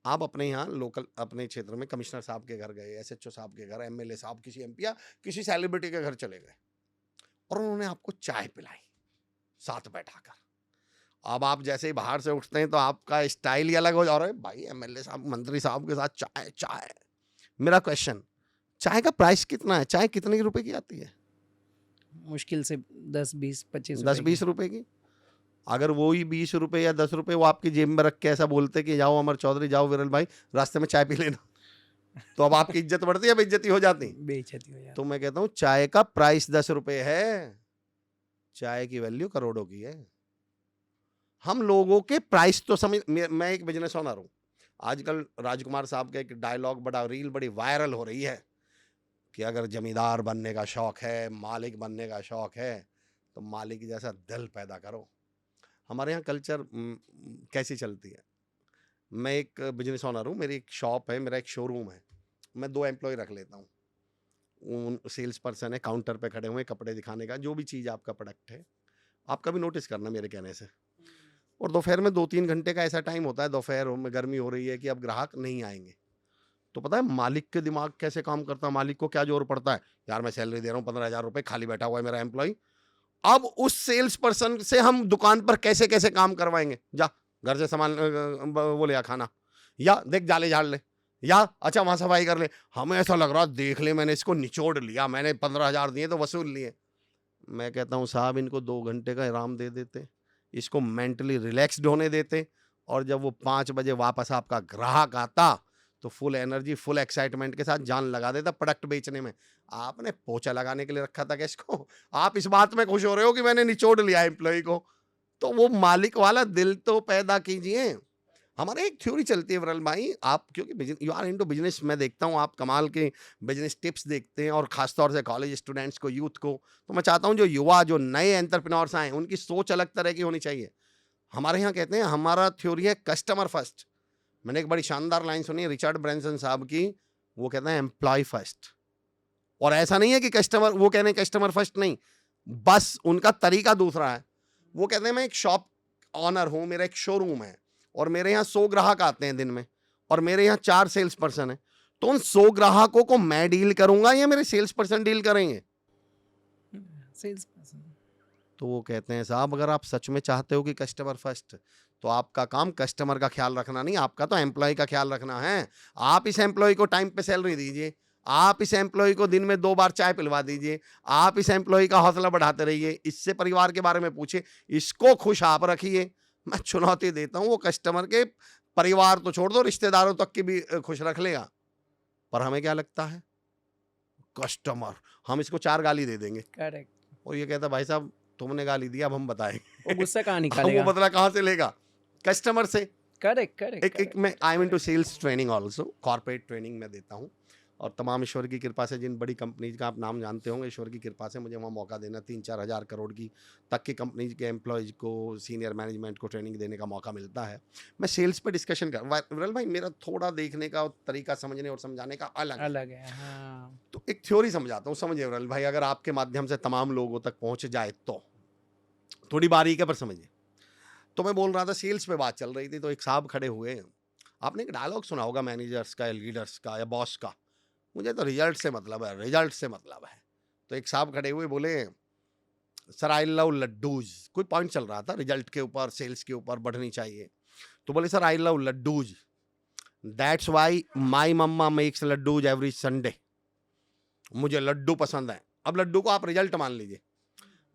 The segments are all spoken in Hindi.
आप अपने यहाँ लोकल अपने क्षेत्र में कमिश्नर साहब के घर गए, एसएचओ साहब के घर, एमएलए साहब, किसी एमपी या किसी सेलिब्रिटी के घर चले गए और उन्होंने आपको चाय पिलाई साथ बैठाकर। अब आप जैसे ही बाहर से उठते हैं तो आपका स्टाइल ही अलग हो जा रहा है, भाई एमएलए साहब, मंत्री साहब के साथ चाय चाय। मेरा क्वेश्चन, चाय का प्राइस कितना है? चाय कितने की रुपए की आती है? मुश्किल से 10, 20, 25 10 रुपए 20 रुपए की। अगर वो ही 20 रुपए या 10 रुपए वो आपकी जेब में रख के ऐसा बोलते कि जाओ अमर चौधरी, जाओ विरल भाई, रास्ते में चाय पी लेना, तो अब आपकी इज्जत बढ़ती है, बेइज्जती हो जाती? बेइज्जती हो जाती। तो मैं कहता हूँ चाय का प्राइस 10 रुपए है, चाय की वैल्यू करोड़ों की है। हम लोगों के प्राइस तो समझ, मैं एक बिजनेस ओनर हूँ। आजकल राजकुमार साहब का एक डायलॉग बड़ा रील बड़ी वायरल हो रही है कि अगर जमींदार बनने का शौक है, मालिक बनने का शौक है, तो मालिक जैसा दिल पैदा करो। हमारे यहाँ कल्चर कैसी चलती है? मैं एक बिजनेस ओनर हूँ, मेरी एक शॉप है, मेरा एक शोरूम है, मैं 2 एम्प्लॉय रख लेता हूँ। उन सेल्स पर्सन है, काउंटर पे खड़े हुए कपड़े दिखाने का, जो भी चीज़ आपका प्रोडक्ट है, आप कभी नोटिस करना मेरे कहने से। और दोपहर में 2-3 घंटे का ऐसा टाइम होता है, दोपहर में गर्मी हो रही है कि अब ग्राहक नहीं आएंगे, तो पता है मालिक के दिमाग कैसे काम करता है? मालिक को क्या जोर पड़ता है, यार मैं सैलरी दे रहा हूँ 15,000 रुपए, खाली बैठा हुआ है मेरा एम्प्लॉय, अब उस सेल्स पर्सन से हम दुकान पर कैसे कैसे काम करवाएंगे? जा घर से सामान वो ले आ खाना, या देख जाले झाड़ ले, या अच्छा वहां सफाई कर ले। हमें ऐसा लग रहा देख ले मैंने इसको निचोड़ लिया, मैंने 15,000 दिए तो वसूल लिए। मैं कहता हूँ साहब इनको 2 घंटे का आराम दे देते, इसको मेंटली रिलैक्स्ड होने देते, और जब वो 5 बजे वापस आपका ग्राहक आता तो फुल एनर्जी, फुल एक्साइटमेंट के साथ जान लगा देता प्रोडक्ट बेचने में। आपने पोछा लगाने के लिए रखा था क्या इसको? आप इस बात में खुश हो रहे हो कि मैंने निचोड़ लिया एम्प्लॉय को, तो वो मालिक वाला दिल तो पैदा कीजिए। हमारे एक थ्योरी चलती है विरल भाई, आप क्योंकि यू आर इनटू बिजनेस, मैं देखता हूँ आप कमाल के बिजनेस टिप्स देखते हैं, और खासतौर से कॉलेज स्टूडेंट्स को, यूथ को, तो मैं चाहता हूँ जो युवा, जो नए एंटरप्रेन्योर्स आए, उनकी सोच अलग तरह की होनी चाहिए। हमारे यहाँ कहते हैं, हमारा थ्योरी है कस्टमर फर्स्ट। मैंने एक बड़ी शानदार लाइन सुनी है रिचर्ड ब्रैंसन साहब की, वो कहते हैं एम्प्लॉय फर्स्ट। और ऐसा नहीं है कि कस्टमर, वो कहते हैं कस्टमर फर्स्ट नहीं, बस उनका तरीका दूसरा है। वो कहते हैं मैं एक शॉप ऑनर हूं, मेरा एक शोरूम है, और मेरे यहाँ 100 ग्राहक आते हैं दिन में, और मेरे यहाँ 4 सेल्स पर्सन है, तो उन 100 ग्राहकों को मैं डील करूंगा या मेरे सेल्स पर्सन डील करेंगे? Sales person. तो वो कहते हैं साहब अगर आप सच में चाहते हो कि कस्टमर फर्स्ट, तो आपका काम कस्टमर का ख्याल रखना नहीं, आपका तो एम्प्लॉय का ख्याल रखना है। आप इस एम्प्लॉय को टाइम पे सैलरी दीजिए, आप इस एम्प्लॉय को दिन में 2 बार चाय पिलवा दीजिए, आप इस एम्प्लॉय का हौसला बढ़ाते रहिए, इससे परिवार के बारे में पूछिए, इसको खुश आप रखिए। मैं चुनौती देता हूँ, वो कस्टमर के परिवार तो छोड़ दो, रिश्तेदारों तक की भी खुश रख लेगा। पर हमें क्या लगता है, कस्टमर, हम इसको 4 गाली दे देंगे, करेक्ट। और ये कहता भाई साहब तुमने गाली दी, अब हम बताएंगे। वो गुस्सा कहाँ अब वो निकालेगा? बदला कहाँ से लेगा? कस्टमर से। करेक्ट, करेक्ट, एक मैं I am into sales training also, corporate training मैं देता हूँ, और तमाम ईश्वर की कृपा से जिन बड़ी कंपनीज का आप नाम जानते होंगे, ईश्वर की कृपा से मुझे वहाँ मौका देना, 3-4 हज़ार करोड़ की तक की कंपनीज के एम्प्लॉयज़ को, सीनियर मैनेजमेंट को ट्रेनिंग देने का मौका मिलता है। मैं सेल्स पे डिस्कशन कर, विरल भाई मेरा थोड़ा देखने का तरीका, समझने और समझाने का अलग है। अलग है, हाँ। तो एक थ्योरी समझाता हूँ, समझिए विरल भाई, अगर आपके माध्यम से तमाम लोगों तक पहुँच जाए तो थोड़ी बारीकी पर समझिए। तो मैं बोल रहा था, सेल्स पे बात चल रही थी, तो एक साहब खड़े हुए, आपने एक डायलॉग सुना होगा मैनेजर्स का या लीडर्स का या बॉस का, मुझे तो रिजल्ट से मतलब है, रिजल्ट से मतलब है। तो एक साहब खड़े हुए बोले, सर आई लव लड्डूज, कोई पॉइंट चल रहा था रिजल्ट के ऊपर, सेल्स के ऊपर बढ़नी चाहिए, तो बोले sir I love laddoos, that's why my mamma makes laddoos every Sunday, मुझे लड्डू पसंद है। अब लड्डू को आप रिजल्ट मान लीजिए,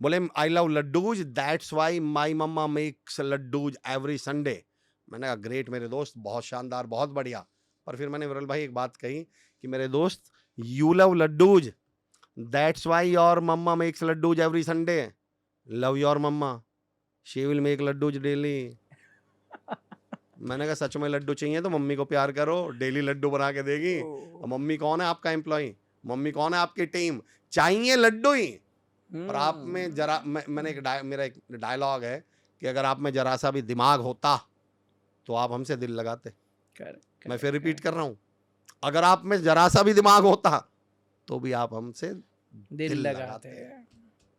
बोले I love laddoos that's why my mamma makes laddoos every Sunday. मैंने कहा ग्रेट मेरे दोस्त, बहुत शानदार, बहुत बढ़िया। पर फिर मैंने विरल भाई एक बात कही कि मेरे दोस्त, you love laddoos that's why your mamma makes laddoos every Sunday, love your mamma, she will make laddoos daily. मैंने कहा सच में लड्डू चाहिए तो मम्मी को प्यार करो, डेली लड्डू बना के देगी। और मम्मी कौन है? आपका एम्प्लॉय। मम्मी कौन है? आपकी टीम। चाहिए लड्डू ही। और आप में जरा मैंने मेरा एक डायलॉग है कि अगर आप में जरा सा भी दिमाग होता तो आप हमसे दिल लगाते। मैं फिर रिपीट कर रहा हूं, अगर आप में जरा सा भी दिमाग होता तो भी आप हमसे दिल लगाते।